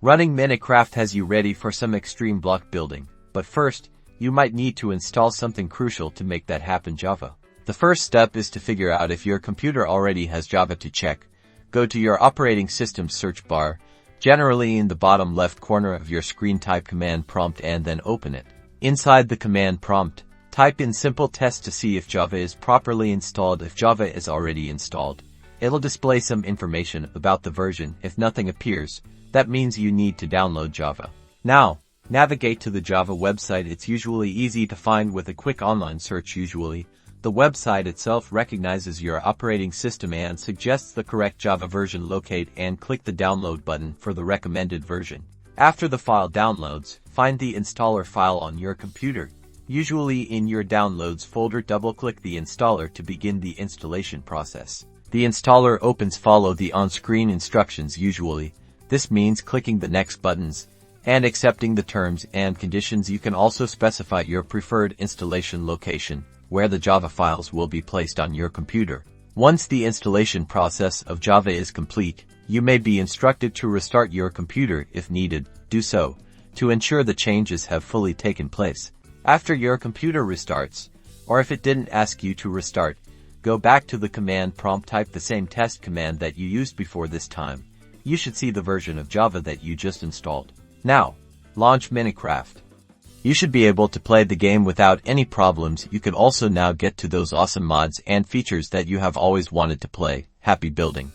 Running Minecraft has you ready for some extreme block building, but first, you might need to install something crucial to make that happen: Java. The first step is to figure out if your computer already has Java. To check, go to your operating system's search bar, generally in the bottom left corner of your screen. Type command prompt and then open it. Inside the command prompt, type in simple test to see if Java is properly installed. If Java is already installed, it'll display some information about the version. If nothing appears, that means you need to download Java. Now, navigate to the Java website. It's usually easy to find with a quick online search. Usually, the website itself recognizes your operating system and suggests the correct Java version. Locate and click the download button for the recommended version. After the file downloads, find the installer file on your computer. Usually in your downloads folder, double-click the installer to begin the installation process. The installer opens. Follow the on-screen instructions. Usually, this means clicking the next buttons and accepting the terms and conditions. You can also specify your preferred installation location, where the Java files will be placed on your computer. Once the installation process of Java is complete, you may be instructed to restart your computer if needed. Do so to ensure the changes have fully taken place. After your computer restarts, or if it didn't ask you to restart, go back to the command prompt. Type the same test command that you used before. This time, you should see the version of Java that you just installed. Now, launch Minecraft. You should be able to play the game without any problems. You can also now get to those awesome mods and features that you have always wanted to play. Happy building!